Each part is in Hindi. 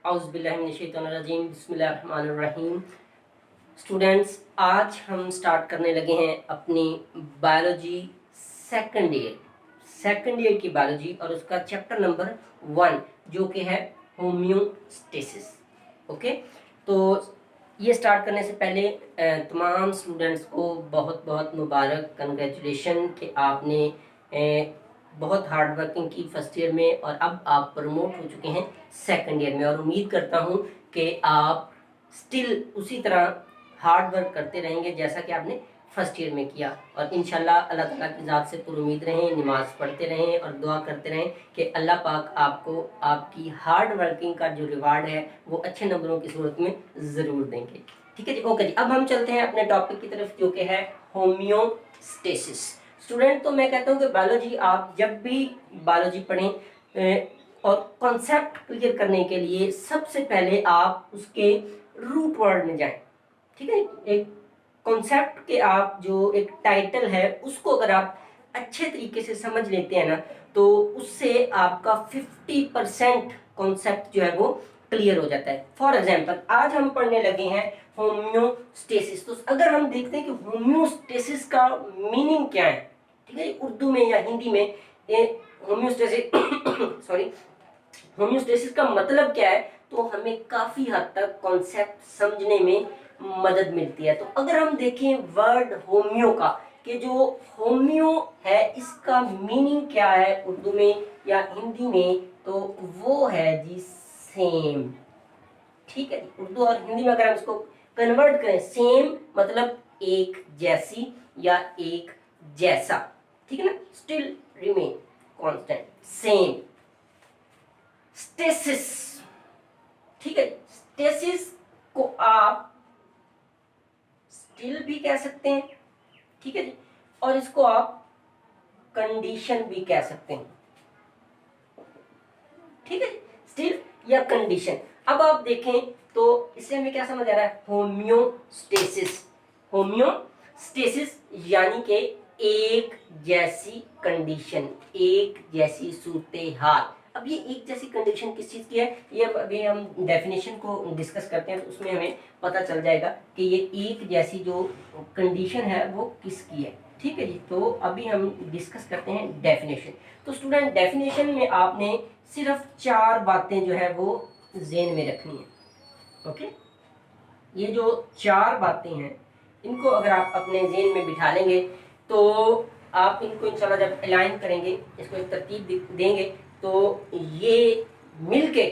औज़ुबिल्लाहिमिनश्शैतानिर्रजीम बिस्मिल्लाहिर्रहमानिर्रहीम। स्टूडेंट्स, आज हम स्टार्ट करने लगे हैं अपनी बायोलॉजी सेकंड ईयर की बायोलॉजी और उसका चैप्टर नंबर 1 जो कि है होम्योस्टेसिस। ओके, तो ये स्टार्ट करने से पहले तमाम स्टूडेंट्स को बहुत बहुत मुबारक, कंग्रेचुलेशन कि आपने बहुत हार्ड वर्किंग की फर्स्ट ईयर में और अब आप प्रमोट हो चुके हैं सेकंड ईयर में। और उम्मीद करता हूं कि आप स्टिल उसी तरह हार्ड वर्क करते रहेंगे जैसा कि आपने फर्स्ट ईयर में किया। और इंशाल्लाह अल्लाह ताला की ज़ात से पुरुमीद रहें, नमाज पढ़ते रहें और दुआ करते रहें कि अल्लाह पाक आपको आपकी हार्ड वर्किंग का जो रिवार्ड है वो अच्छे नंबरों की सूरत में ज़रूर देंगे। ठीक है जी, ओके जी। अब हम चलते हैं अपने टॉपिक की तरफ जो कि है होम्योस्टेसिस। स्टूडेंट, तो मैं कहता हूँ कि बायोलॉजी, आप जब भी बायोलॉजी पढ़ें और कॉन्सेप्ट क्लियर करने के लिए सबसे पहले आप उसके रूट वर्ड में जाएं। ठीक है, एक कॉन्सेप्ट के आप जो एक टाइटल है उसको अगर आप अच्छे तरीके से समझ लेते हैं ना, तो उससे आपका 50% कॉन्सेप्ट जो है वो क्लियर हो जाता है। फॉर एग्जाम्पल, आज हम पढ़ने लगे हैं होम्योस्टेसिस। तो अगर हम देखते हैं कि होम्योस्टेसिस का मीनिंग क्या है, ठीक है, उर्दू में या हिंदी में ये होम्योस्टेसिस सॉरी होम्योस्टेसिस का मतलब क्या है, तो हमें काफी हद तक कॉन्सेप्ट समझने में मदद मिलती है। तो अगर हम देखें वर्ड होम्यो का, कि जो होम्यो है इसका मीनिंग क्या है उर्दू में या हिंदी में, तो वो है जी सेम। ठीक है, उर्दू और हिंदी में अगर हम इसको कन्वर्ट करें, सेम मतलब एक जैसी या एक जैसा। ठीक है ना, still remain constant, same. Stasis, ठीक है, स्टेसिस को आप स्टिल भी कह सकते हैं, ठीक है जी, और इसको आप कंडीशन भी कह सकते हैं। ठीक है, स्टिल या कंडीशन। अब आप देखें तो इससे हमें क्या समझ आ रहा है, होम्योस्टेसिस यानी कि एक जैसी कंडीशन, एक जैसी सूरत हाल। अब ये एक जैसी कंडीशन किस चीज की है, ये अभी हम डेफिनेशन को डिस्कस करते हैं तो उसमें हमें पता चल जाएगा कि ये एक जैसी जो कंडीशन है वो किसकी है। ठीक है जी, तो अभी हम डिस्कस करते हैं डेफिनेशन। तो स्टूडेंट, डेफिनेशन में आपने सिर्फ 4 बातें जो है वो ज़हन में रखनी है। ओके, ये जो 4 बातें हैं इनको अगर आप अपने ज़हन में बिठा लेंगे तो आप इनको इंशाल्लाह जब अलाइन करेंगे, इसको एक तरतीब देंगे, तो ये मिलके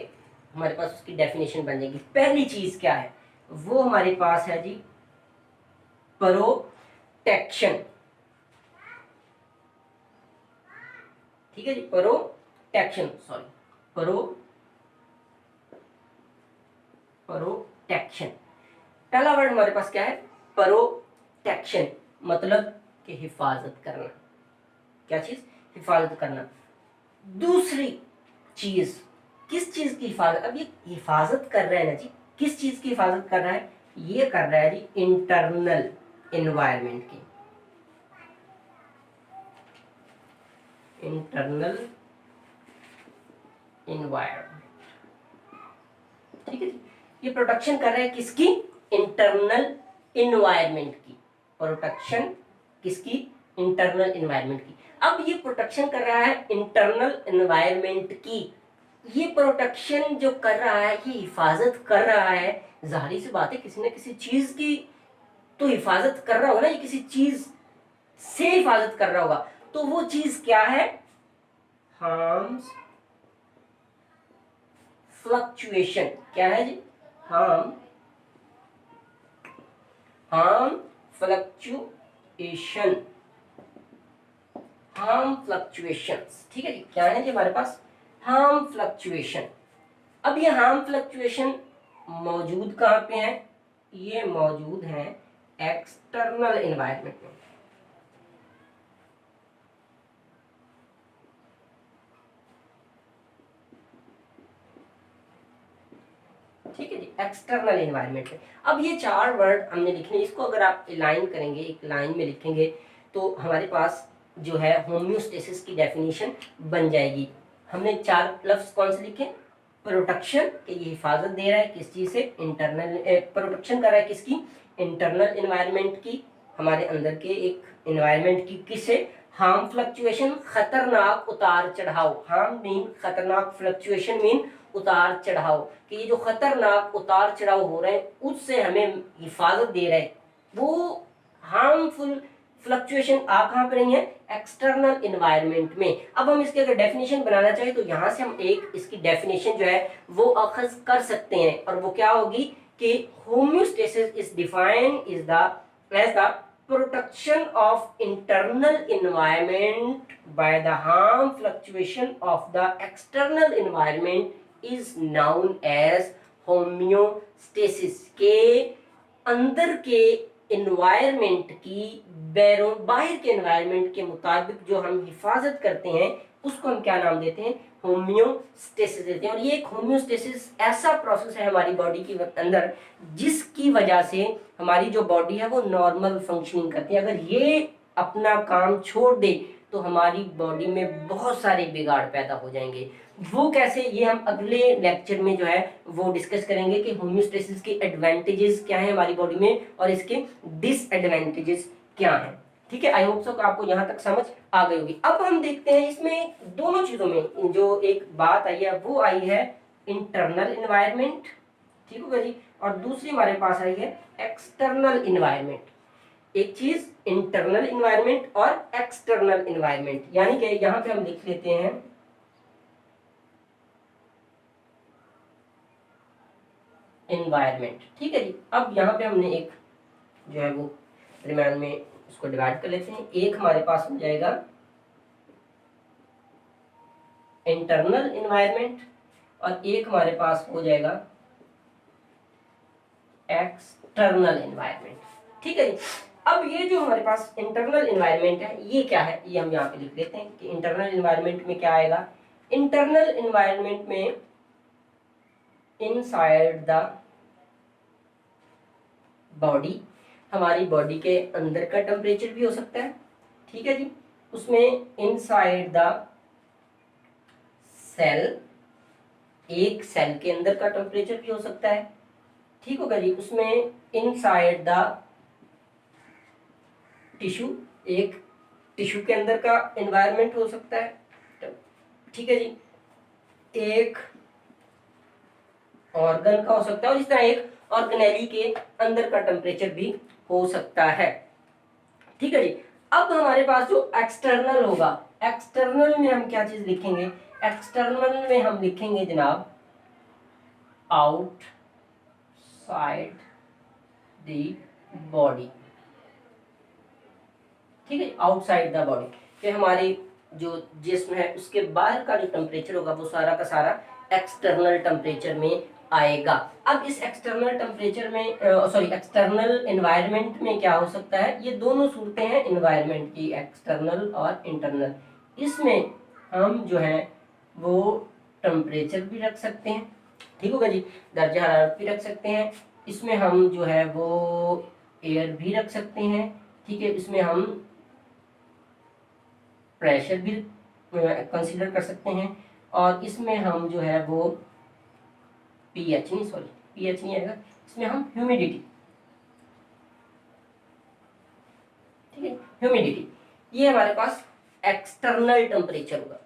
हमारे पास उसकी डेफिनेशन बन जाएगी। पहली चीज़ क्या है, वो हमारे पास है जी प्रोटेक्शन। ठीक है जी, प्रोटेक्शन पहला वर्ड हमारे पास क्या है, प्रोटेक्शन, मतलब कि हिफाजत करना। क्या चीज, हिफाजत करना। दूसरी चीज, किस चीज की हिफाजत, अब ये हिफाजत कर रहा है ना जी, किस चीज की हिफाजत कर रहा है, ये कर रहा है जी इंटरनल एनवायरनमेंट की। इंटरनल एनवायरनमेंट, ठीक है जी, ये प्रोटेक्शन कर रहा है किसकी, इंटरनल एनवायरनमेंट की। प्रोटेक्शन किसकी, इंटरनल एनवायरनमेंट की। अब ये प्रोटेक्शन कर रहा है इंटरनल एनवायरनमेंट की। ये प्रोटेक्शन जो कर रहा है, ये हिफाजत कर रहा है, जाहिर सी बात है किसी न किसी चीज की तो हिफाजत कर रहा होगा ना, ये किसी चीज से हिफाजत कर रहा होगा। तो वो चीज क्या है, हार्म्स फ्लक्चुएशन। क्या है जी, हार्म फ्लक्चुएशन, हार्म फ्लक्चुएशंस। ठीक है जी, क्या है जी हमारे पास, हार्म फ्लक्चुएशन। अब ये हार्म फ्लक्चुएशन मौजूद कहां पे है, ये मौजूद है एक्सटर्नल एनवायरनमेंट में। ठीक है जी, एक्सटर्नल एनवायरनमेंट में। अब ये 4 वर्ड हमने लिखने, इसको अगर आप लाइन करेंगे, एक लाइन में लिखेंगे, तो हमारे पास जो है होम्योस्टेसिस की डेफिनेशन बन जाएगी। हमने 4 लफ्ज कौन से लिखे, प्रोटेक्शन, कि ये हिफाजत दे रहा है किस चीज से, इंटरनल प्रोटेक्शन कर रहा है किसकी, इंटरनल इन्वायरमेंट की, हमारे अंदर के एक इन्वायरमेंट की, किससे, हार्म फ्लक्चुएशन, खतरनाक उतार चढ़ाव, हार्म मीन खतरनाक, फ्लक्चुएशन मीन उतार चढ़ाव, कि ये जो खतरनाक उतार चढ़ाव हो रहे हैं उससे हमें हिफाजत दे रहा है। वो हार्मफुल फ्लक्चुएशन आ कहाँ पर रही है, एक्सटर्नल इन्वायरमेंट में। अब हम इसके अगर डेफिनेशन बनाना चाहें तो यहां से हम एक इसकी डेफिनेशन जो है वो अखज कर सकते हैं, और वो क्या होगी कि homeostasis is defined is the as the protection of internal environment by the harm fluctuation of the external environment is known as homeostasis। के अंदर के environment की बाहर के environment के मुताबिक जो हम हिफाजत करते हैं उसको हम क्या नाम देते हैं, होम्योस्टेसिस देते हैं। और ये एक होम्योस्टेसिस ऐसा प्रोसेस है हमारी बॉडी के अंदर जिसकी वजह से हमारी जो बॉडी है वो नॉर्मल फंक्शनिंग करती है। अगर ये अपना काम छोड़ दे तो हमारी बॉडी में बहुत सारे बिगाड़ पैदा हो जाएंगे। वो कैसे, ये हम अगले लेक्चर में जो है वो डिस्कस करेंगे कि होम्योस्टेसिस के एडवांटेजेस क्या है हमारी बॉडी में और इसके डिसएडवांटेजेस क्या है। ठीक है, आई होप सो आपको यहाँ तक समझ आ गई होगी। अब हम देखते हैं इसमें दोनों चीजों में जो एक बात आई है वो आई है इंटरनल इन्वायरमेंट, ठीक होगा जी, और दूसरी हमारे पास आई है एक्सटर्नल इन्वायरमेंट। एक चीज इंटरनल इन्वायरमेंट और एक्सटर्नल इन्वायरमेंट, यानी कि यहाँ पे हम लिख लेते हैं इन्वायरमेंट। ठीक है जी, अब यहाँ पे हमने एक जो है वो दरम्यान में उसको डिवाइड कर लेते हैं। एक हमारे पास हो जाएगा इंटरनल इन्वायरमेंट और एक हमारे पास हो जाएगा एक्सटर्नल इन्वायरमेंट। ठीक है जी, अब ये जो हमारे पास इंटरनल इन्वायरमेंट है ये क्या है, ये हम यहाँ पे लिख देते हैं कि इंटरनल इन्वायरमेंट में क्या आएगा। इंटरनल इन्वायरमेंट में इनसाइड द बॉडी, हमारी बॉडी के अंदर का टेम्परेचर भी हो सकता है। ठीक है जी, उसमें इनसाइड द सेल, एक सेल के अंदर का टेम्परेचर भी हो सकता है। ठीक होगा जी, उसमें इनसाइड द टिश्यू, एक टिश्यू के अंदर का एनवायरनमेंट हो सकता है। ठीक है जी, एक ऑर्गन का हो सकता है और इस तरह एक ऑर्गेनेली के अंदर का टेम्परेचर भी हो सकता है। ठीक है जी, अब हमारे पास जो एक्सटर्नल होगा, एक्सटर्नल में हम क्या चीज लिखेंगे, एक्सटर्नल में हम लिखेंगे जनाब आउट साइड द बॉडी। ठीक है, आउटसाइड द बॉडी, कि हमारी जो जिस्म है उसके बाहर का जो टेम्परेचर होगा वो सारा का सारा एक्सटर्नल टेम्परेचर में आएगा। अब इस एक्सटर्नल टेम्परेचर में एक्सटर्नल एनवायरनमेंट में क्या हो सकता है, ये दोनों सूरतें हैं एनवायरनमेंट की, एक्सटर्नल और इंटरनल। इसमें हम जो है वो टेम्परेचर भी रख सकते हैं, ठीक होगा जी, दर्जा हरारत भी रख सकते हैं, इसमें हम जो है वो एयर भी रख सकते हैं। ठीक है, इसमें हम प्रेशर भी कंसीडर कर सकते हैं और इसमें हम जो है वो पीएच नहीं आएगा, इसमें हम ह्यूमिडिटी, ठीक है, ह्यूमिडिटी, ये हमारे पास एक्सटर्नल टेम्परेचर होगा।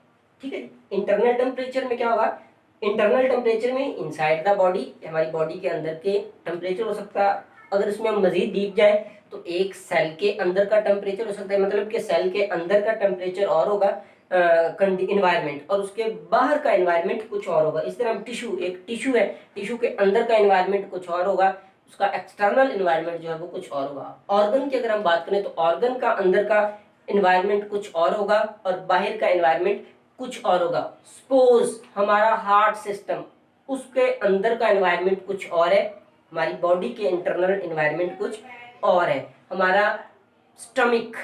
ठीक है, इंटरनल टेम्परेचर में क्या होगा, इंटरनल टेम्परेचर में इनसाइड द बॉडी, हमारी बॉडी के अंदर के टेम्परेचर हो सकता है। अगर इसमें हम मजीद डीप जाए तो एक सेल के अंदर का टेम्परेचर हो सकता है, मतलब कि सेल के अंदर का टेम्परेचर और होगा इन्वायरमेंट और उसके बाहर का इन्वायरमेंट कुछ और होगा। इस तरह हम टिश्यू, एक टिश्यू है, टिश्यू के अंदर का इन्वायरमेंट कुछ और होगा, उसका एक्सटर्नल इन्वायरमेंट जो है वो कुछ और होगा। ऑर्गन की अगर हम बात करें तो ऑर्गन का अंदर का इन्वायरमेंट कुछ और होगा और बाहर का इन्वायरमेंट कुछ और होगा। सपोज हमारा हार्ट सिस्टम, उसके अंदर का इन्वायरमेंट कुछ और है, हमारी बॉडी के इंटरनल इन्वायरमेंट कुछ और है। हमारा स्टमक,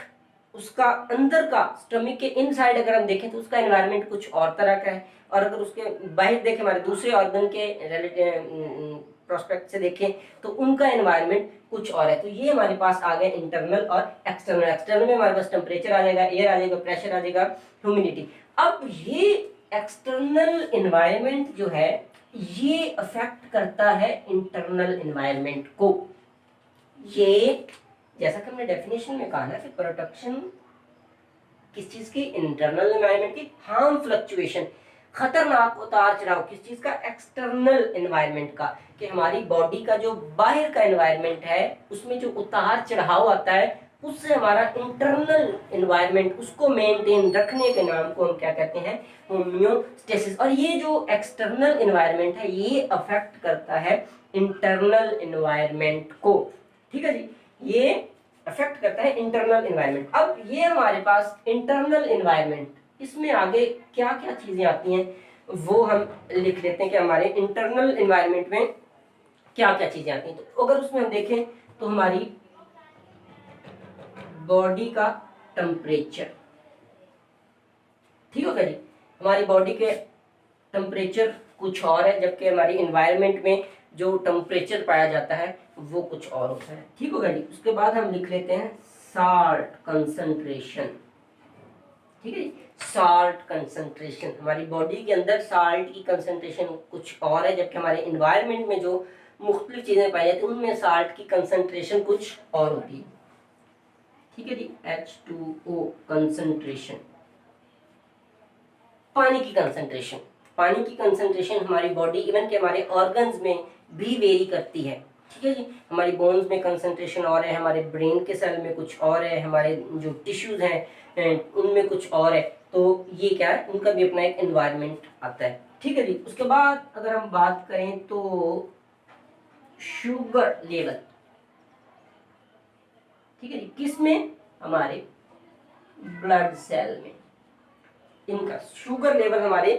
उसका अंदर का, स्टमक के इनसाइड अगर हम देखें तो उसका एनवायरनमेंट कुछ और तरह का है, और अगर उसके बाहर देखें, हमारे दूसरे ऑर्गन के प्रोस्पेक्ट से देखें तो उनका एनवायरनमेंट कुछ और है। तो ये हमारे पास आ गए इंटरनल और एक्सटर्नल। एक्सटर्नल में हमारे पास टेम्परेचर आ जाएगा, एयर आ जाएगा, प्रेशर आ जाएगा, ह्यूमिडिटी। अब ये एक्सटर्नल एनवायरनमेंट जो है ये अफेक्ट करता है इंटरनल एनवायरनमेंट को। ये जैसा कि हमने डेफिनेशन में कहा ना कि प्रोटेक्शन किस चीज की, इंटरनल एनवायरनमेंट की, हार्म फ्लक्चुएशन, खतरनाक उतार चढ़ाव किस चीज का, एक्सटर्नल एनवायरनमेंट का, कि हमारी बॉडी का जो बाहर का एनवायरनमेंट है उसमें जो उतार चढ़ाव आता है उससे हमारा इंटरनल एनवायरनमेंट उसको मेंटेन रखने के नाम को हम क्या कहते हैं, होम्योस्टेसिस। और ये जो एक्सटर्नल एनवायरनमेंट है ये अफेक्ट करता है इंटरनल एनवायरनमेंट को। ठीक है जी, ये अफेक्ट करता है इंटरनल एनवायरनमेंट। अब ये हमारे पास इंटरनल एनवायरनमेंट, इसमें आगे क्या क्या चीजें आती हैं वो हम लिख लेते हैं कि हमारे इंटरनल एनवायरनमेंट में क्या क्या चीजें आती हैं। तो अगर उसमें हम देखें तो हमारी बॉडी का टेम्परेचर, ठीक है जी, हमारी बॉडी के टेम्परेचर कुछ और है जबकि हमारी एनवायरनमेंट में जो टेम्परेचर पाया जाता है वो कुछ और होता है। ठीक होगा जी। उसके बाद हम लिख लेते हैं साल्ट कंसंट्रेशन। ठीक है जी, साल्ट कंसंट्रेशन, हमारी बॉडी के अंदर साल्ट की कंसंट्रेशन कुछ और है जबकि हमारे एनवायरनमेंट में जो मुख्तलिफ चीजें पाई जाती हैं उनमें साल्ट की कंसंट्रेशन कुछ और होती है। ठीक है जी, H2O कंसंट्रेशन, पानी की कंसंट्रेशन, पानी की कंसंट्रेशन हमारी बॉडी इवन के हमारे ऑर्गन्स में भी वेरी करती है। ठीक है जी, हमारी बोन्स में कंसंट्रेशन और है, हमारे ब्रेन के सेल में कुछ और है, हमारे जो टिश्यूज हैं उनमें कुछ और है। तो ये क्या है, उनका भी अपना एक एनवायरनमेंट आता है। ठीक है जी। उसके बाद अगर हम बात करें तो शुगर लेवल, ठीक है जी, किस में, हमारे ब्लड सेल में, इनका शुगर लेवल हमारे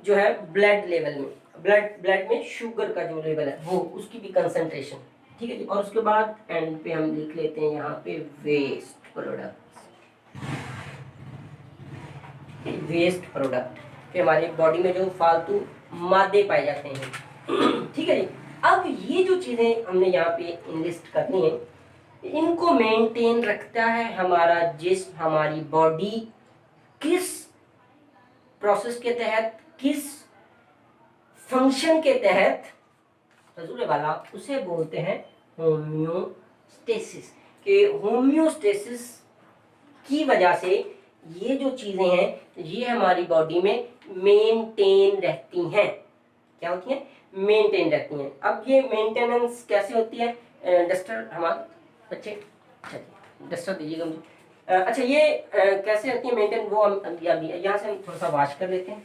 जो है ब्लड लेवल में, ब्लड में शुगर का जो लेवल है वो उसकी भी कंसंट्रेशन। ठीक है जी। और उसके बाद एंड पे हम लिख लेते हैं यहाँ पे वेस्ट प्रोडक्ट, वेस्ट प्रोडक्ट कि हमारी बॉडी में जो फालतू मादे पाए जाते हैं। ठीक है जी। अब ये जो चीजें हमने यहाँ पे इनलिस्ट करनी है, इनको मेंटेन रखता है हमारा जिस्म, हमारी बॉडी किस प्रोसेस के तहत, किस फंक्शन के तहत, रजूले वाला उसे बोलते हैं होम्योस्टेसिस। कि होम्योस्टेसिस की वजह से ये जो चीजें हैं ये हमारी बॉडी में मेंटेन रहती हैं। क्या होती हैं, मेंटेन रहती हैं। अब ये मेंटेनेंस कैसे होती है, डस्टर हमारे बच्चे, अच्छा डस्टर दीजिएगा मुझे। अच्छा ये कैसे होती है मेंटेन, वो हम अभी यहाँ से हम थोड़ा सा वॉश कर लेते हैं।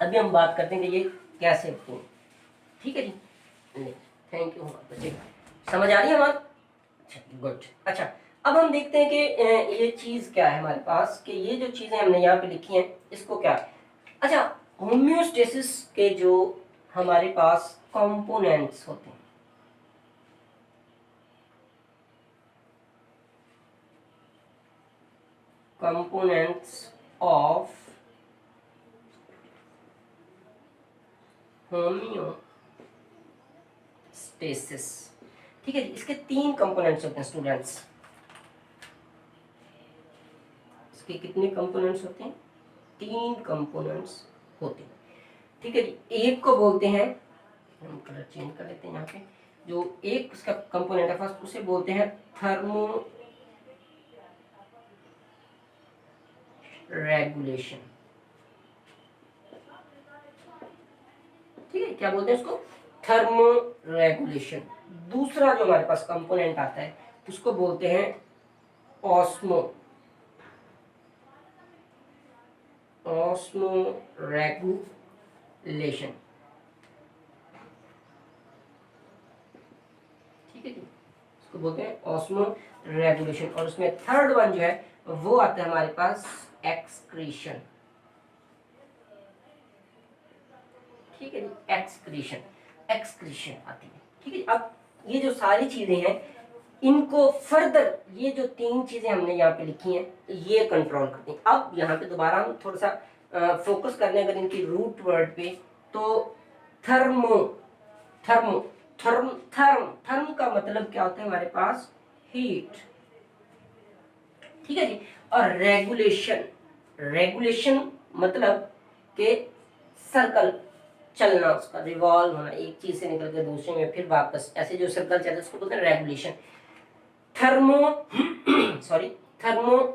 अभी हम बात करते हैं कि ये कैसे होती है। ठीक है जी, थैंक यू बच्चे, समझ आ रही है हमारा, अच्छा गुड। अच्छा अब हम देखते हैं कि ये चीज क्या है हमारे पास, कि ये जो चीजें हमने यहाँ पे लिखी हैं इसको क्या है। अच्छा, होम्योस्टेसिस के जो हमारे पास कंपोनेंट्स होते हैं, कंपोनेंट्स ऑफ होम्योस्टेसिस, ठीक है जी, इसके 3 कंपोनेंट्स होते हैं स्टूडेंट्स। इसके कितने कंपोनेंट्स होते हैं, 3 कंपोनेंट्स होते हैं। ठीक है जी, एक को बोलते हैं, हम कलर चेंज कर लेते हैं यहाँ पे, जो एक इसका कंपोनेंट है फर्स्ट उसे बोलते हैं थर्मो रेगुलेशन। ठीक है, क्या बोलते हैं उसको, थर्मो रेगुलेशन। दूसरा जो हमारे पास कंपोनेंट आता है उसको बोलते हैं ऑस्मो रेगुलेशन। ठीक है जी, इसको बोलते हैं ऑस्मो रेगुलेशन। और उसमें थर्ड वन जो है वो आता है हमारे पास एक्सक्रीशन। ठीक है जी, एक्सक्रीशन आती है। ठीक है, अब ये जो सारी चीजें हैं इनको फर्दर, ये जो 3 चीजें हमने यहाँ पे लिखी हैं ये कंट्रोल करती हैं। अब यहाँ पे दोबारा हम थोड़ा सा फोकस कर लें अगर इनकी रूट वर्ड पे, तो थर्मो, थर्मो, थर्म का मतलब क्या होता है हमारे पास, हीट। ठीक है जी। और रेगुलेशन मतलब के सर्कल चलना, उसका रिवॉल्व होना, एक चीज से निकल के दूसरे में फिर वापस, ऐसे जो सर्कल चलता है उसको बोलते हैं रेगुलेशन। थर्मो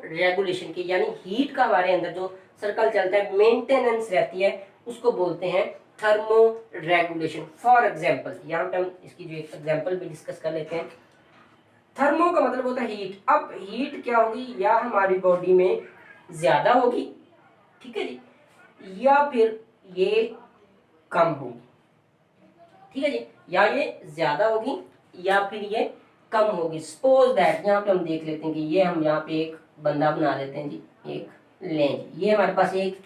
रेगुलेशन की, यानी हीट का हमारे अंदर जो सर्कल चलता है, मेंटेनेंस रहती है, उसको बोलते हैं थर्मो रेगुलेशन। फॉर एग्जाम्पल, यहाँ पे हम इसकी जो एक एग्जाम्पल भी डिस्कस कर लेते हैं। थर्मो का मतलब होता है हीट। अब हीट क्या होगी, या हमारी बॉडी में ज्यादा होगी, ठीक है जी, या फिर ये कम होगी, ठीक है जी, या ये ज्यादा होगी या फिर ये कम होगी। सपोज दैट, यहाँ पे हम देख लेते हैं कि ये हम यहाँ पे एक बंदा बना लेते हैं जी, एक लें जी, ये हमारे पास एक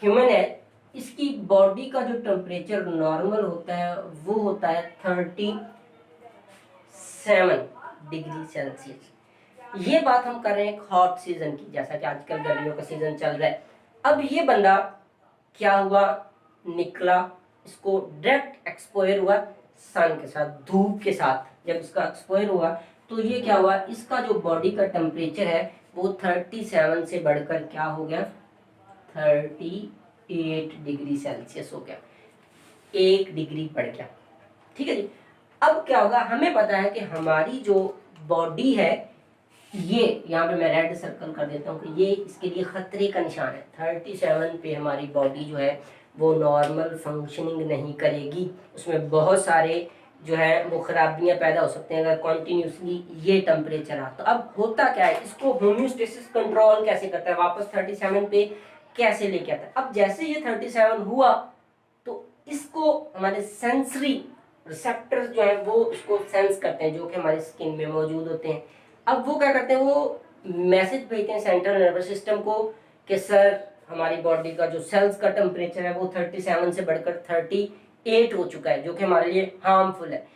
ह्यूमन है, इसकी बॉडी का जो टेम्परेचर नॉर्मल होता है वो होता है 37 डिग्री सेल्सियस। ये बात हम कर रहे हैं एक हॉट सीजन की, जैसा कि आजकल गर्मियों का सीजन चल रहा है। अब ये बंदा क्या हुआ, निकला, इसको डायरेक्ट एक्सपोजर हुआ सन के साथ, धूप के साथ, जब इसका एक्सपोजर हुआ तो ये क्या हुआ, इसका जो बॉडी का टेम्परेचर है वो 37 से बढ़कर क्या हो गया, 38 डिग्री सेल्सियस हो गया, 1 डिग्री बढ़ गया, ठीक है जी। अब क्या होगा, हमें पता है कि हमारी जो बॉडी है, ये यहाँ पे मैं रेड सर्कल कर देता हूँ कि ये इसके लिए खतरे का निशान है। 37 पे हमारी बॉडी जो है वो नॉर्मल फंक्शनिंग नहीं करेगी, उसमें बहुत सारे जो है वो खराबियां पैदा हो सकते हैं अगर कॉन्टिन्यूसली ये टेम्परेचर आ। तो अब होता क्या है, इसको होम्योस्टेसिस कंट्रोल कैसे करता है, वापस 37 पे कैसे लेके आता है। अब जैसे ये 37 हुआ तो इसको हमारे सेंसरी रिसेप्टर्स जो है वो इसको सेंस करते हैं, जो कि हमारी स्किन में मौजूद होते हैं। अब वो क्या करते हैं, वो मैसेज भेजते हैं सेंट्रल नर्वस सिस्टम को कि सर हमारी बॉडी का जो सेल्स का टेम्परेचर है वो 37 से बढ़कर 38 हो चुका है, जो कि हमारे लिए हार्मफुल है।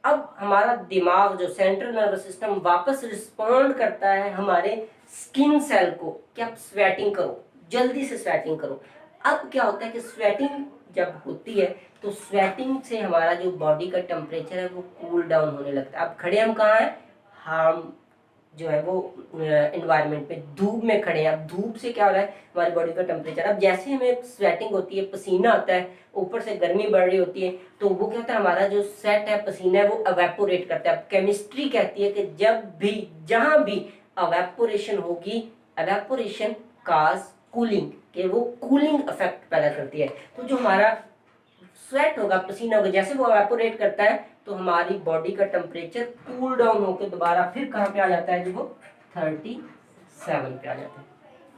अब हमारा दिमाग जो सेंट्रल नर्वस सिस्टम वापस रिस्पॉन्ड करता है हमारे स्किन सेल को कि आप स्वेटिंग करो, जल्दी से स्वेटिंग करो। अब क्या होता है कि स्वेटिंग जब होती है तो स्वेटिंग से हमारा जो बॉडी का टेम्परेचर है वो कूल डाउन होने लगता है। अब खड़े हम कहाँ हैं, हम जो है वो एनवायरनमेंट में, धूप में खड़े हैं। अब धूप से क्या हो रहा है, हमारी बॉडी का टेम्परेचर, अब जैसे हमें स्वेटिंग होती है, पसीना आता है, ऊपर से गर्मी बढ़ रही होती है, तो वो क्या होता है, हमारा जो स्वेट है, पसीना है, वो अवेपोरेट करता है। अब केमिस्ट्री कहती है कि जब भी, जहां भी अवेपोरेशन होगी, अवेपोरेशन काज कूलिंग, कि वो कूलिंग इफेक्ट पैदा करती है। तो जो हमारा स्वेट होगा, पसीना होगा, जैसे वो एवापोरेट करता है तो हमारी बॉडी का टेम्परेचर कूल डाउन होकर दोबारा फिर कहाँ पे आ जाता है, जो वो 37 पे आ जाता है।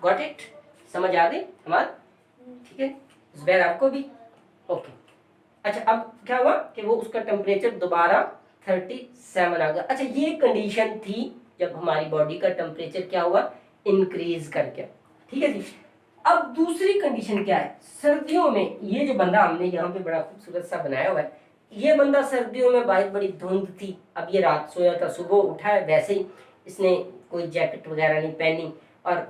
गॉट इट, समझ आ गई हमारा, ठीक है, जुबैर आपको भी, ओके। अच्छा, अब क्या हुआ कि वो उसका टेम्परेचर दोबारा 37 आ गया। अच्छा, ये कंडीशन थी जब हमारी बॉडी का टेम्परेचर क्या हुआ, इंक्रीज कर गया, ठीक है जी। अब दूसरी कंडीशन क्या है, सर्दियों में ये जो बंदा हमने यहाँ पे बड़ा खूबसूरत सा बनाया हुआ है, ये बंदा सर्दियों में बहुत बड़ी धुंध थी, अब ये रात सोया था, सुबह उठा है, वैसे ही इसने कोई जैकेट वगैरह नहीं पहनी और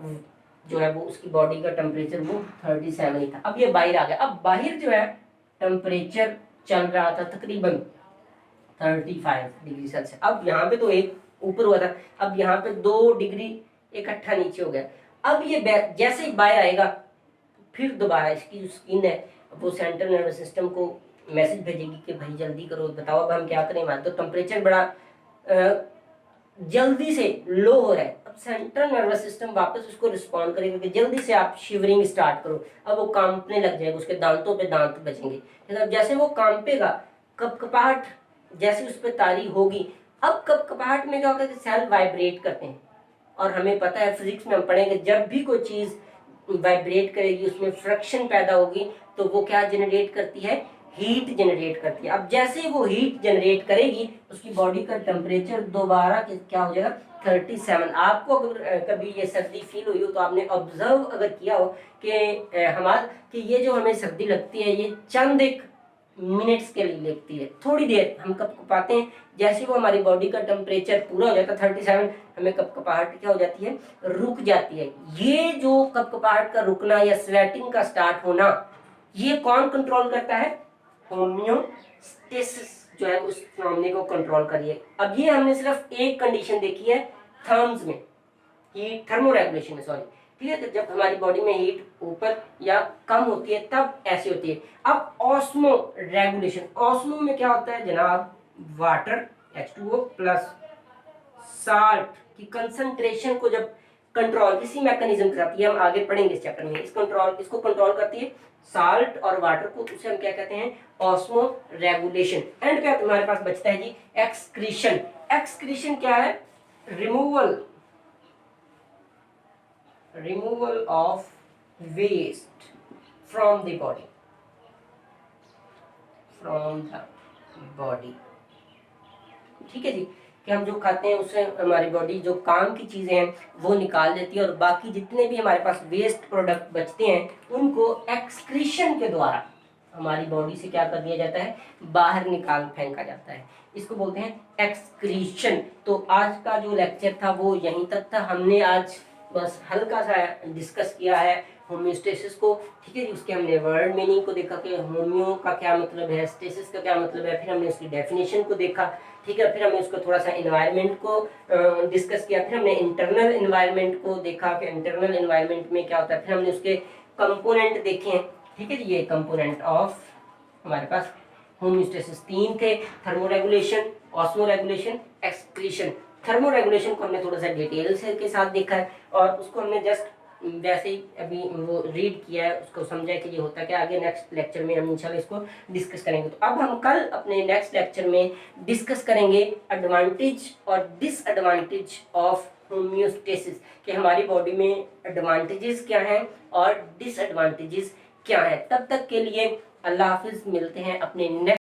जो है वो उसकी बॉडी का टेम्परेचर वो 37 ही था। अब ये बाहर आ गया, अब बाहर जो है टेम्परेचर चल रहा था तकरीबन 35 डिग्री सेल्सियस। अब यहाँ पे तो एक ऊपर हुआ था, अब यहाँ पे 2 डिग्री इकट्ठा नीचे हो गया। अब ये जैसे ही बाहर आएगा फिर दोबारा इसकी जो स्किन है वो सेंट्रल नर्वस सिस्टम को मैसेज भेजेगी कि भाई जल्दी करो, बताओ अब हम क्या करें, हमारा तो टेम्परेचर बड़ा जल्दी से लो हो रहा है। अब सेंट्रल नर्वस सिस्टम वापस उसको रिस्पॉन्ड करेगा कि जल्दी से आप शिवरिंग स्टार्ट करो। अब वो कांपने लग जाएगा, उसके दांतों पे दांत बचेंगे। अब जैसे वो कांपेगा, कपकपाहट जैसे उस पर तारी होगी, अब कपकपाहट में क्या होगा कि सेल वाइब्रेट करते हैं, और हमें पता है फिजिक्स में हम पढ़ेंगे जब भी कोई चीज वाइब्रेट करेगी उसमें फ्रिक्शन पैदा होगी तो वो क्या जनरेट करती है, हीट जनरेट करती है। अब जैसे ही वो हीट जनरेट करेगी उसकी बॉडी का टेम्परेचर दोबारा क्या हो जाएगा, 37। आपको अगर कभी ये सर्दी फील हुई हो तो आपने ऑब्जर्व अगर किया हो कि हमारा कि ये जो हमें सर्दी लगती है ये चंद एक मिनट्स के लिए लगती है, थोड़ी देर हम कपकपाते हैं, जैसे वो हमारी बॉडी का टेम्परेचर पूरा हो जाता है 37, हमें कपकपाहट क्या हो जाती है, रुक जाती है। ये जो कपकपाहट का रुकना या स्वेटिंग का स्टार्ट होना, ये कौन कंट्रोल करता है, होम्योस्टेसिस जो है उस फिनोमेना को कंट्रोल करिए। अब ये हमने सिर्फ एक कंडीशन देखी है थर्म्स में, हीट थर्मो रेगुलेशन में, सॉरी, ठीक है। तो जब हमारी बॉडी में हीट ऊपर या कम होती है तब ऐसी होती है। अब ऑस्मो रेगुलेशन, ऑस्मो में क्या होता है जनाब, वाटर H2O प्लस साल्ट की कंसंट्रेशन को जब कंट्रोल इसी मैकेनिज्म कराती है, हम आगे पढ़ेंगे इस चैप्टर में, इसको कंट्रोल करती है साल्ट और वाटर को, उसे हम क्या कहते हैं, ऑस्मो रेगुलेशन। एंड क्या तुम्हारे पास बचता है जी, एक्सक्रीशन। एक्सक्रीशन क्या है, removal of waste from the body, ठीक है जी, कि हम जो खाते हैं उससे हमारी बॉडी जो काम की चीजें हैं वो निकाल देती है, और बाकी जितने भी हमारे पास वेस्ट प्रोडक्ट बचते हैं उनको एक्सक्रीशन के द्वारा हमारी बॉडी से क्या कर दिया जाता है, बाहर निकाल फेंका जाता है, इसको बोलते हैं एक्सक्रीशन। तो आज का जो लेक्चर था वो यहीं तक था, हमने आज बस हल्का सा डिस्कस किया है होम्योस्टेसिस को, ठीक है जी। उसके हमने वर्ड मीनिंग को देखा कि होम्यो का क्या मतलब है, स्टेसिस का क्या मतलब है, फिर हमने उसकी डेफिनेशन को देखा, ठीक है। फिर हमने उसको थोड़ा सा एनवायरनमेंट को डिस्कस किया, फिर हमने इंटरनल एनवायरनमेंट को देखा कि इंटरनल एनवायरनमेंट में क्या होता है, फिर हमने उसके कंपोनेंट देखे हैं, ठीक है जी। ये कंपोनेंट ऑफ हमारे पास होम्योस्टेसिस 3 थे, थर्मोरेगुलेशन, ऑस्मोरेगुलेशन, एक्सक्रीशन। थर्मोरेगुलेशन को हमने थोड़ा सा डिटेल्स के साथ देखा है और उसको हमने जस्ट वैसे ही अभी वो रीड किया है, उसको समझा कि ये होता है क्या। आगे नेक्स्ट लेक्चर में हम इंशाल्लाह इसको डिस्कस करेंगे। तो अब हम कल अपने नेक्स्ट लेक्चर में डिस्कस करेंगे एडवांटेज और डिसएडवांटेज ऑफ होम्योस्टेसिस, कि हमारी बॉडी में एडवांटेजेस क्या हैं और डिसएडवांटेजेस क्या हैं। तब तक के लिए अल्लाह हाफिज, मिलते हैं अपने नेक्स्ट